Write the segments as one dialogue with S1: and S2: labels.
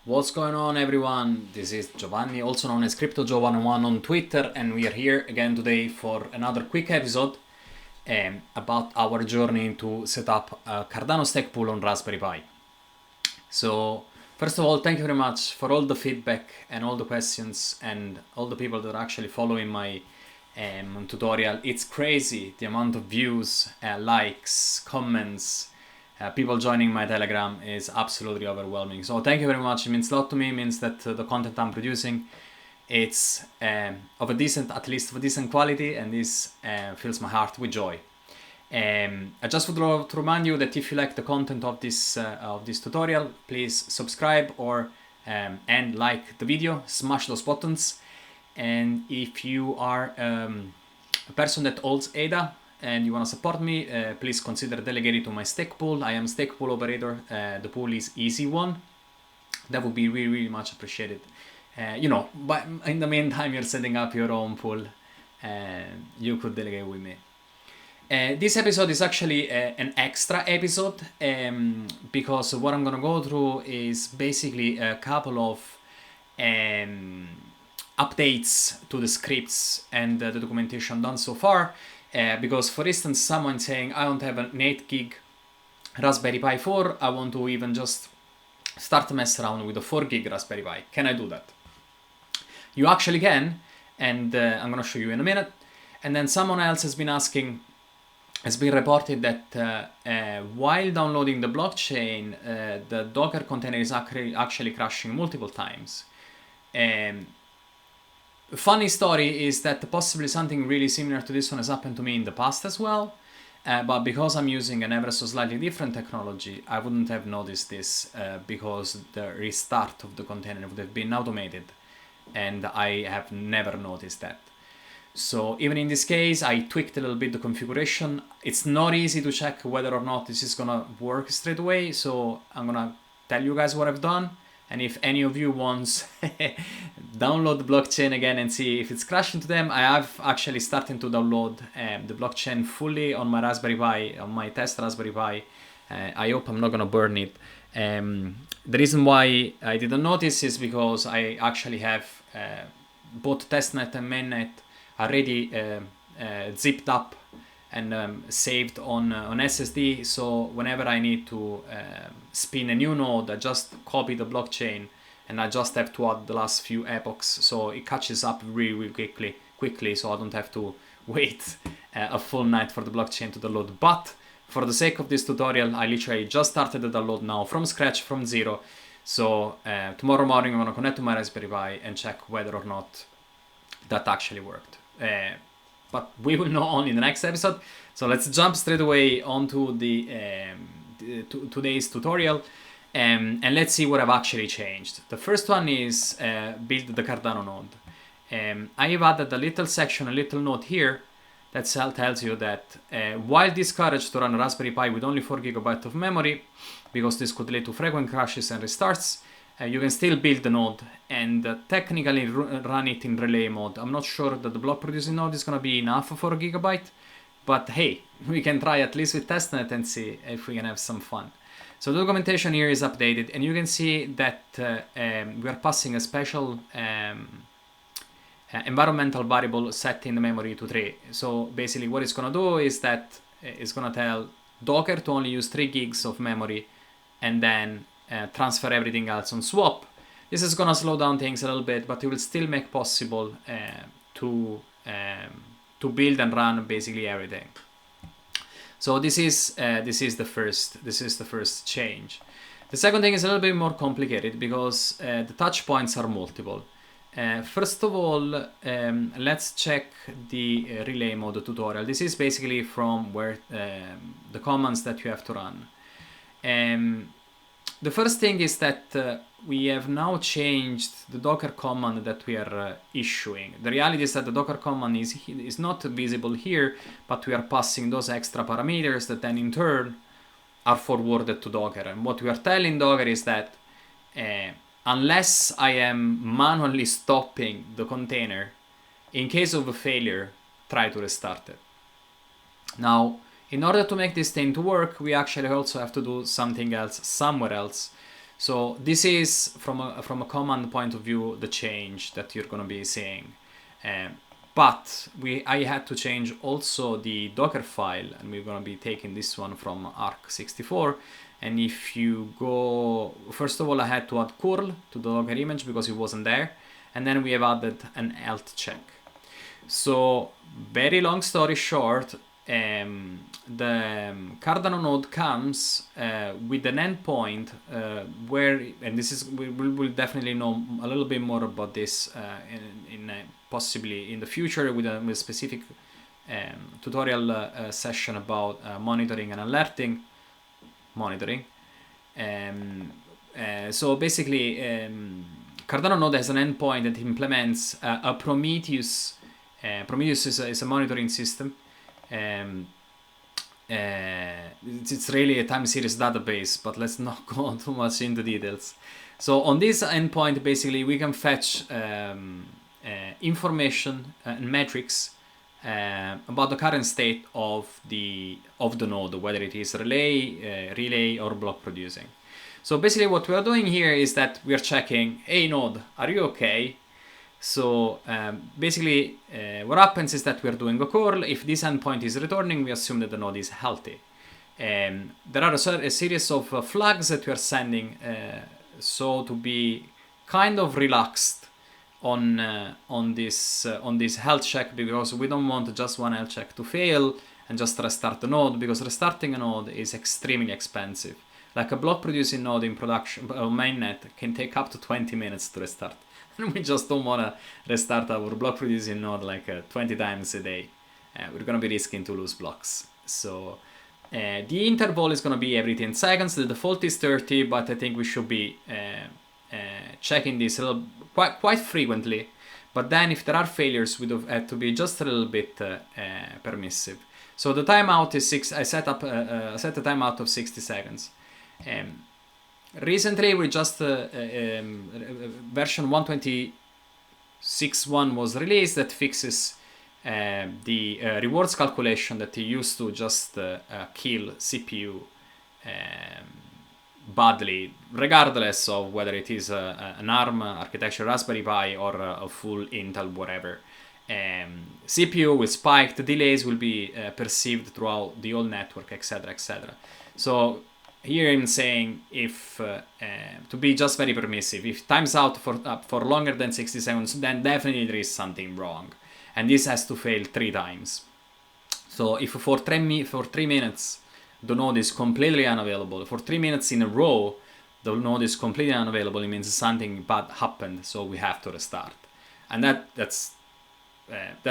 S1: What's going on, everyone? This is Giovanni, also known as Crypto Joe 101 on Twitter, and we are here again today for another quick episode about our journey to set up a Cardano stake pool on Raspberry Pi. So, first of all, thank you very much for all the feedback and all the questions and all the people that are actually following my tutorial. It's crazy the amount of views, likes, comments. People joining my Telegram is absolutely overwhelming. So thank you very much. It means a lot to me. It means that the content I'm producing, it's of a decent, at least of a decent quality, and this fills my heart with joy. I just would love to remind you that if you like the content of this tutorial, please subscribe or and like the video. Smash those buttons. And if you are a person that holds ADA and you want to support me, please consider delegating to my stake pool. I am stake pool operator. The pool is easy one. That would be really, really much appreciated. But in the meantime, you're setting up your own pool, you could delegate with me. This episode is actually an extra episode because what I'm gonna go through is basically a couple of updates to the scripts and the documentation done so far. Because, for instance, someone saying I don't have an 8 gig Raspberry Pi 4, I want to even just start to mess around with a 4 gig Raspberry Pi. Can I do that? You actually can, and I'm gonna show you in a minute. And then someone else has been asking, has been reported that while downloading the blockchain, the Docker container is actually crashing multiple times. Funny story is that possibly something really similar to this one has happened to me in the past as well. But because I'm using an ever so slightly different technology, I wouldn't have noticed this because the restart of the container would have been automated, and I have never noticed that. So even in this case, I tweaked a little bit the configuration. It's not easy to check whether or not this is gonna work straight away, so I'm gonna tell you guys what I've done. And if any of you wants download the blockchain again and see if it's crashing to them, I have actually started to download the blockchain fully on my Raspberry Pi, on my test Raspberry Pi. I hope I'm not gonna burn it. The reason why I didn't notice is because I actually have both testnet and mainnet already zipped up and saved on SSD, so whenever I need to spin a new node, I just copy the blockchain and I just have to add the last few epochs, so it catches up really, really quickly, so I don't have to wait a full night for the blockchain to download. But for the sake of this tutorial, I literally just started the download now from scratch, from zero. So tomorrow morning I'm gonna connect to my Raspberry Pi and check whether or not that actually worked. But we will know only in the next episode. So let's jump straight away onto today's tutorial and let's see what I've actually changed. The first one is build the Cardano node. I have added a little section, a little note here that tells you that while discouraged to run a Raspberry Pi with only 4 GB of memory, because this could lead to frequent crashes and restarts, you can still build the node and technically run it in relay mode. I'm not sure that the block producing node is going to be enough for a gigabyte, but hey, we can try at least with testnet and see if we can have some fun. So the documentation here is updated, and you can see that we are passing a special environmental variable set in the memory to 3. So basically what it's going to do is that it's going to tell Docker to only use 3 gigs of memory and then transfer everything else on swap. This is gonna slow down things a little bit, but it will still make possible to build and run basically everything. So this is the first change. The second thing is a little bit more complicated because the touch points are multiple. First of all, let's check the relay mode tutorial. This is basically from where the commands that you have to run. The first thing is that we have now changed the Docker command that we are issuing. The reality is that the Docker command is not visible here, but we are passing those extra parameters that then in turn are forwarded to Docker. And what we are telling Docker is that unless I am manually stopping the container, in case of a failure, try to restart it. Now, in order to make this thing to work, we actually also have to do something else somewhere else. So this is from a command point of view the change that you're going to be seeing. But I had to change also the Docker file, and we're going to be taking this one from arc64. And if you go, first of all, I had to add curl to the Docker image because it wasn't there. And then we have added an health check. So very long story short, the Cardano node comes with an endpoint where, and this is, we'll definitely know a little bit more about this possibly in the future with a specific tutorial session about monitoring and alerting. So basically, Cardano node has an endpoint that implements a Prometheus. Prometheus is a monitoring system. It's really a time series database, but let's not go too much into details. So on this endpoint, basically, we can fetch information and metrics about the current state of the node, whether it is relay or block producing. So basically what we are doing here is that we are checking, hey node, are you okay? So basically what happens is that we are doing a curl. If this endpoint is returning, we assume that the node is healthy. There are a series of flags that we are sending so to be kind of relaxed on this health check, because we don't want just one health check to fail and just restart the node, because restarting a node is extremely expensive. Like a block producing node in production on mainnet can take up to 20 minutes to restart. And we just don't want to restart our block producing node like 20 times a day. We're going to be risking to lose blocks. So the interval is going to be every 10 seconds. The default is 30, but I think we should be checking this quite frequently. But then if there are failures, we have to be just a little bit permissive. So the timeout is I set a timeout of 60 seconds. Recently we just version 126.1 was released that fixes the rewards calculation that you used to just kill CPU badly, regardless of whether it is an ARM architecture Raspberry Pi or a full Intel whatever. CPU will spike, the delays will be perceived throughout the whole network, etc, etc. So here I'm saying if to be just very permissive, if time's out for longer than 60 seconds, then definitely there is something wrong, and this has to fail 3 times. So if for 3 minutes the node is completely unavailable, for 3 minutes in a row the node is completely unavailable, it means something bad happened, so we have to restart. And that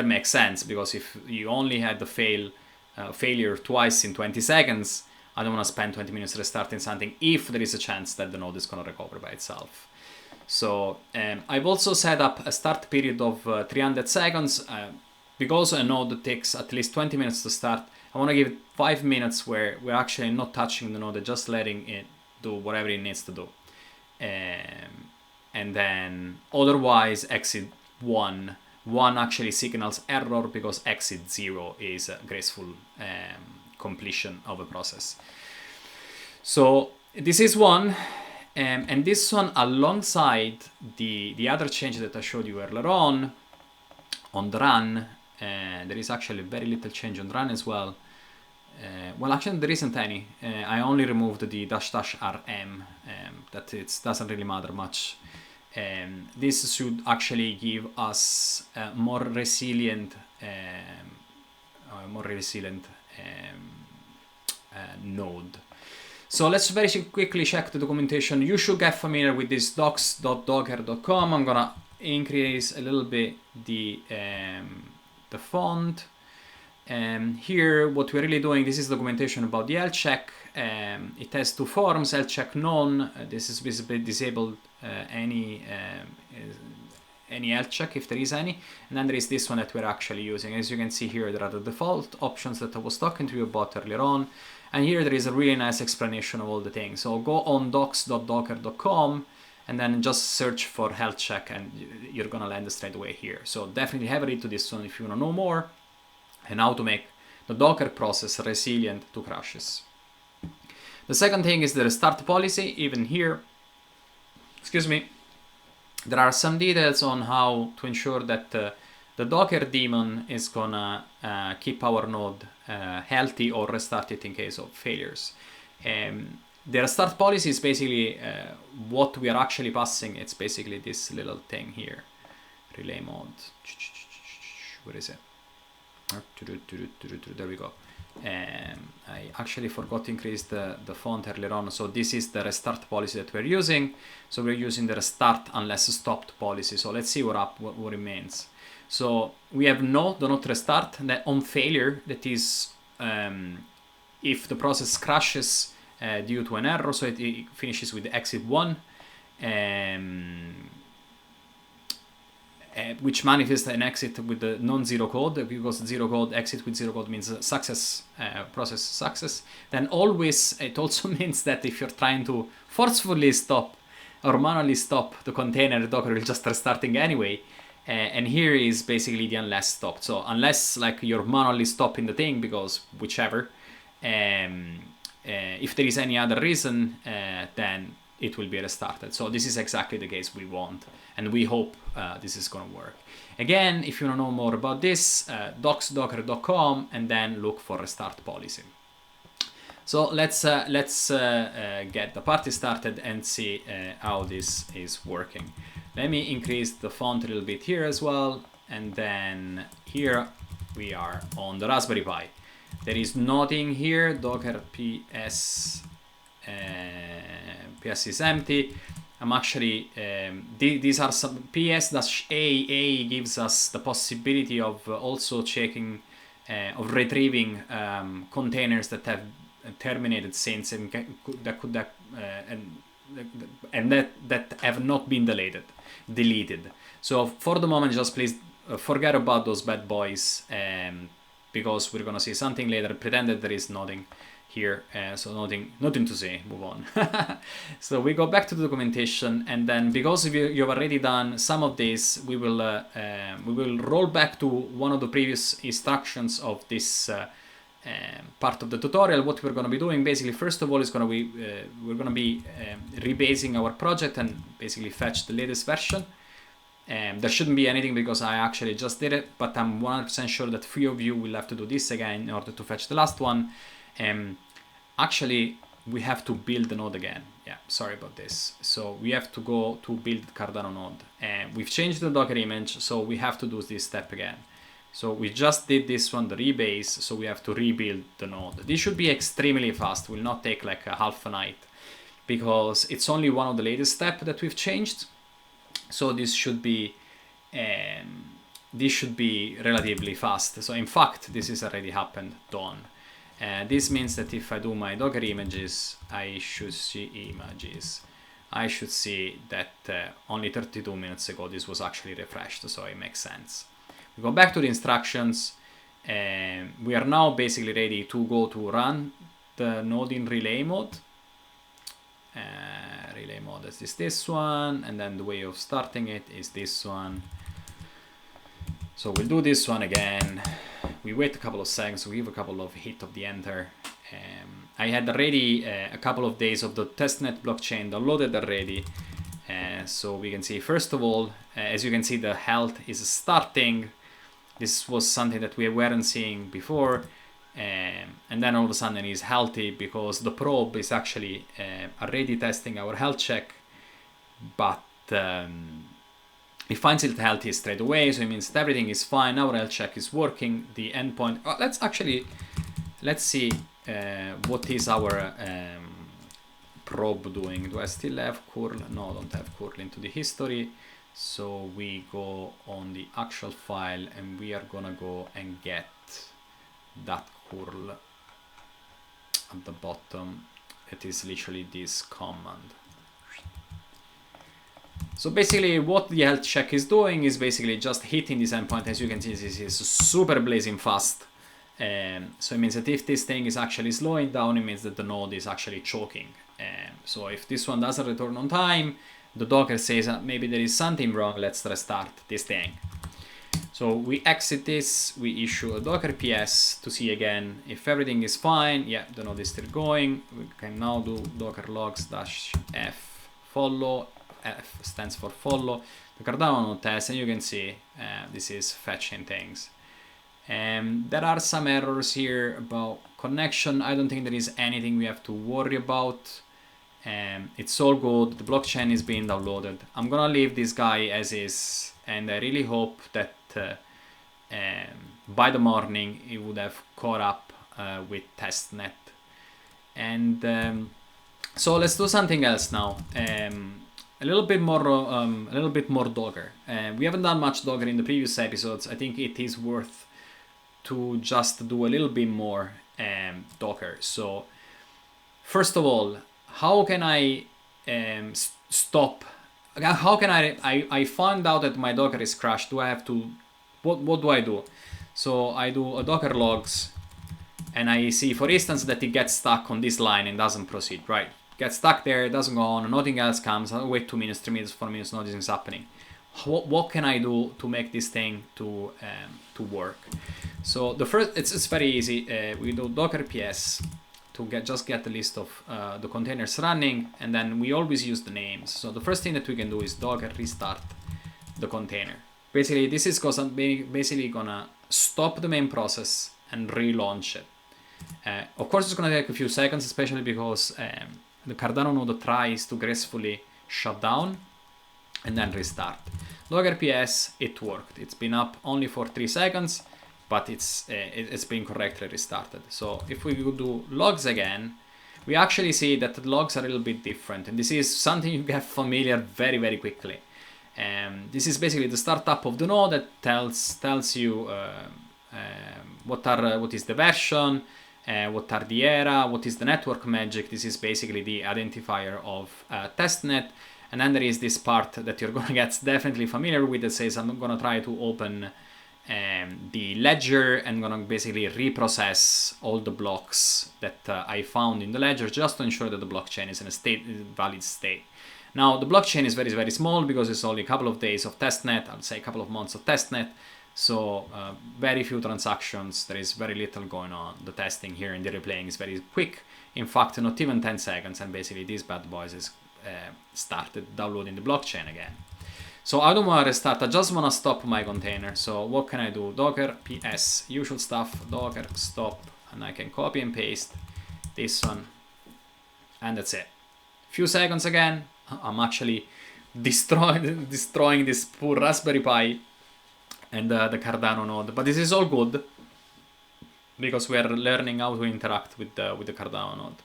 S1: makes sense, because if you only had the failure twice in 20 seconds, I don't want to spend 20 minutes restarting something if there is a chance that the node is going to recover by itself. So I've also set up a start period of 300 seconds. Because a node takes at least 20 minutes to start, I want to give it 5 minutes where we're actually not touching the node, just letting it do whatever it needs to do. And then otherwise exit 1 actually signals error, because exit 0 is a graceful completion of a process. So this is one, and this one alongside the other change that I showed you earlier on the run. There is actually very little change on run as well. Well, actually there isn't any. I only removed the --rm. That it doesn't really matter much. This should actually give us a more resilient node. So let's very quickly check the documentation. You should get familiar with this docs.docker.com. I'm gonna increase a little bit the font. Here what we're really doing, this is documentation about the health check. It has 2 forms, health check none. This is visibly disabled any health check if there is any, and then there is this one that we're actually using. As you can see here, there are the default options that I was talking to you about earlier on, and here there is a really nice explanation of all the things. So go on docs.docker.com and then just search for health check, and you're gonna land straight away here. So definitely have a read to this one if you wanna know more and how to make the Docker process resilient to crashes. The second thing is the restart policy. Even here excuse me, there are some details on how to ensure that the Docker daemon is gonna keep our node healthy or restart it in case of failures. The restart policy is basically what we are actually passing. It's basically this little thing here, relay mode. Where is it? There we go. I actually forgot to increase the font earlier on. So this is the restart policy that we're using. So we're using the restart unless stopped policy. So let's see what remains. So we have no, do not restart. That on failure, that is if the process crashes due to an error, so it finishes with exit 1, which manifests an exit with the non-zero code, because zero code, exit with zero code means success, process success. Then always, it also means that if you're trying to forcefully stop or manually stop the container, Docker will just restarting anyway. And here is basically the unless stopped. So unless like you're manually stopping the thing, because whichever, if there is any other reason, then it will be restarted. So this is exactly the case we want, and we hope this is going to work. Again, if you want to know more about this, docs.docker.com, and then look for restart policy. So let's get the party started and see how this is working. Let me increase the font a little bit here as well, and then here we are on the Raspberry Pi. There is nothing here. Docker ps ps is empty. I'm actually these are some ps-aa gives us the possibility of also checking of retrieving containers that have terminated since and that have not been deleted. So for the moment, just please forget about those bad boys, because we're gonna see something later. Pretend that there is nothing here, so nothing to say. Move on. So we go back to the documentation, and then because you've already done some of this, we will roll back to one of the previous instructions of this part of the tutorial. What we're going to be doing basically, first of all, is going to be we're going to be rebasing our project and basically fetch the latest version. There shouldn't be anything because I actually just did it, but I'm 100% sure that 3 of you will have to do this again in order to fetch the last one. Actually, we have to build the node again. Yeah, sorry about this. So we have to go to build Cardano node, and we've changed the Docker image, so we have to do this step again. So we just did this one, the rebase, so we have to rebuild the node. This should be extremely fast, will not take like a half a night, because it's only one of the latest steps that we've changed. So this should be relatively fast. So in fact, this is already happened, done. This means that if I do my Docker images, I should see that only 32 minutes ago this was actually refreshed, so it makes sense. We go back to the instructions, and we are now basically ready to go to run the node in relay mode. Relay mode is this one, and then the way of starting it is this one. So we'll do this one again. We wait a couple of seconds, we give a couple of hit of the enter. I had already a couple of days of the testnet blockchain downloaded already. So we can see, first of all, as you can see, the health is starting. This was something that we weren't seeing before. And then all of a sudden it's healthy because the probe is actually already testing our health check, but it finds it healthy straight away, so it means that everything is fine. Our health check is working. The endpoint. Let's see what is our probe doing. Do I still have curl? No, I don't have curl into the history. So we go on the actual file, and we are gonna go and get that curl at the bottom. It is literally this command. So basically what the health check is doing is basically just hitting this endpoint. As you can see, this is super blazing fast. So it means that if this thing is actually slowing down, it means that the node is actually choking. So if this one doesn't return on time, the Docker says maybe there is something wrong, let's restart this thing. So we exit this, we issue a Docker PS to see again if everything is fine. Yeah, the node is still going. We can now do docker logs -f follow F stands for follow the Cardano node test, and you can see this is fetching things. There are some errors here about connection. I don't think there is anything we have to worry about. It's all good. The blockchain is being downloaded. I'm gonna leave this guy as is, and I really hope that by the morning it would have caught up with testnet. And so let's do something else now. A little bit more Docker. We haven't done much Docker in the previous episodes. I think it is worth to just do a little bit more Docker. So first of all, how can I stop? How can I found out that my Docker is crashed? Do I have to? What do I do? So I do a Docker logs, and I see, for instance, that it gets stuck on this line and doesn't proceed. Right, gets stuck there, it doesn't go on, nothing else comes. I wait 2 minutes, 3 minutes, 4 minutes, nothing's happening. What can I do to make this thing to work? So the first, it's very easy. We do Docker PS to just get the list of the containers running, and then we always use the names. So the first thing that we can do is Docker restart the container. Basically, this is basically gonna stop the main process and relaunch it. Of course, it's gonna take a few seconds, especially because the Cardano node tries to gracefully shut down and then restart. Docker PS, it worked. It's been up only for 3 seconds, but it's been correctly restarted. So if we do logs again, we actually see that the logs are a little bit different, and this is something you get familiar very, very quickly. This is basically the startup of the node that tells you what is the version, what are the era, what is the network magic. This is basically the identifier of testnet. And then there is this part that you're gonna get definitely familiar with that says I'm gonna try to open the ledger and gonna basically reprocess all the blocks that I found in the ledger, just to ensure that the blockchain is in a valid state. Now the blockchain is very, very small because it's only a couple of days of testnet, I'll say a couple of months of testnet. So very few transactions, there is very little going on. The testing here and the replaying is very quick. In fact, not even 10 seconds, and basically these bad boys is started downloading the blockchain again. So I don't want to restart, I just want to stop my container. So what can I do? Docker PS, usual stuff, Docker stop, and I can copy and paste this one, and that's it. Few seconds again, I'm actually destroying this poor Raspberry Pi and the Cardano node, but this is all good because we are learning how to interact with the Cardano node.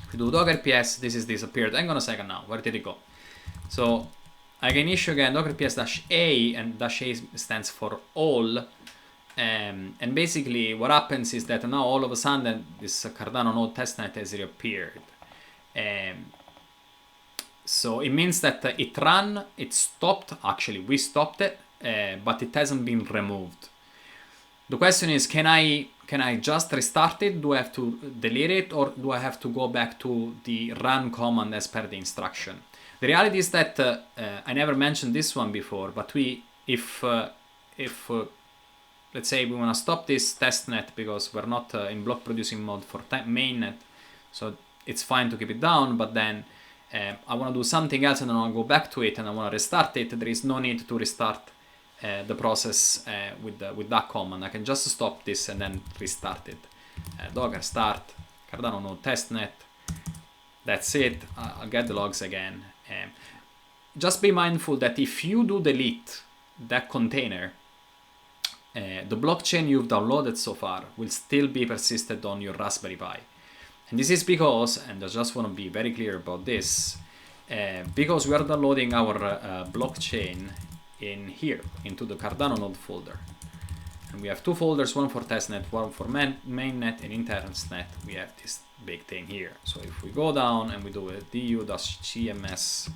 S1: If we do Docker PS, this is disappeared. Hang on a second now, where did it go? So I can issue again Docker PS -a, and -a stands for all. And basically what happens is that now all of a sudden this Cardano node testnet has reappeared. So it means that it stopped, actually we stopped it, but it hasn't been removed. The question is, can I just restart it? Do I have to delete it, or do I have to go back to the run command as per the instruction? The reality is that I never mentioned this one before, but if let's say we want to stop this testnet because we're not in block producing mode for mainnet, so it's fine to keep it down, but then I want to do something else and then I want to go back to it and I want to restart it. There is no need to restart the process with that command. I can just stop this and then restart it. Docker start Cardano node testnet. That's it. I'll get the logs again. Just be mindful that if you do delete that container, the blockchain you've downloaded so far will still be persisted on your Raspberry Pi. And this is because, and I just want to be very clear about this, because we are downloading our blockchain in here, into the Cardano node folder. And we have 2 folders, one for testnet, one for mainnet, and in testnet we have this big thing here. So if we go down and we do a du-cms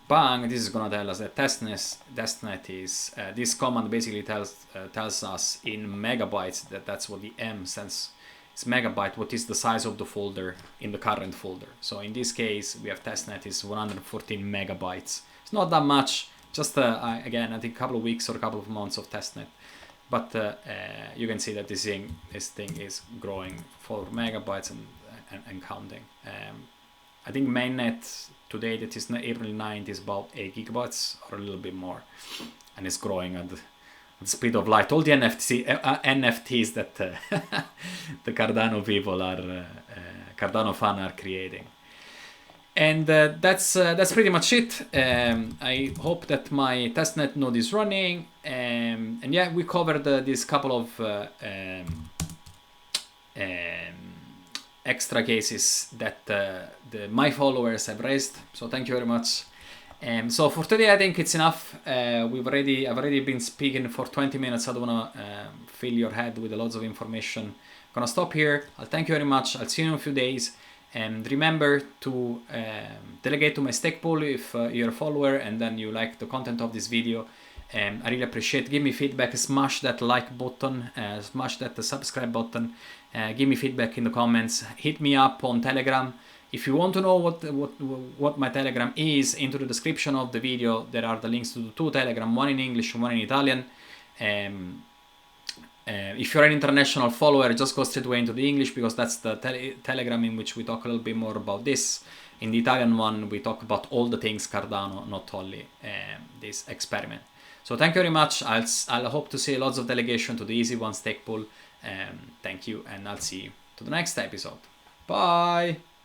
S1: bang, this is gonna tell us that testnet is, this command basically tells us in megabytes, that's what the M stands. It's megabyte, what is the size of the folder in the current folder. So in this case, we have testnet is 114 megabytes. It's not that much, just again, I think a couple of weeks or a couple of months of testnet. But you can see that this thing is growing 4 megabytes and counting. I think mainnet today, that is April 9th, is about 8 gigabytes or a little bit more, and it's growing at the speed of light. All the NFTs that the Cardano people are Cardano fan are creating. And that's pretty much it. I hope that my testnet node is running. And yeah, we covered this couple of extra cases that my followers have raised. So thank you very much. So for today, I think it's enough. I've already been speaking for 20 minutes. I don't want to fill your head with lots of information. I'm gonna stop here. I'll thank you very much. I'll see you in a few days. And remember to delegate to my stake pool if you're a follower and then you like the content of this video. I really appreciate it. Give me feedback. Smash that like button. Smash that subscribe button. Give me feedback in the comments. Hit me up on Telegram. If you want to know what my Telegram is, into the description of the video there are the links to the 2 Telegram, one in English and one in Italian. If you're an international follower, just go straight away into the English, because that's the Telegram in which we talk a little bit more about this. In the Italian one, we talk about all the things Cardano, not only this experiment. So thank you very much. I'll hope to see lots of delegation to the Easy One stake pool. Thank you, and I'll see you to the next episode. Bye!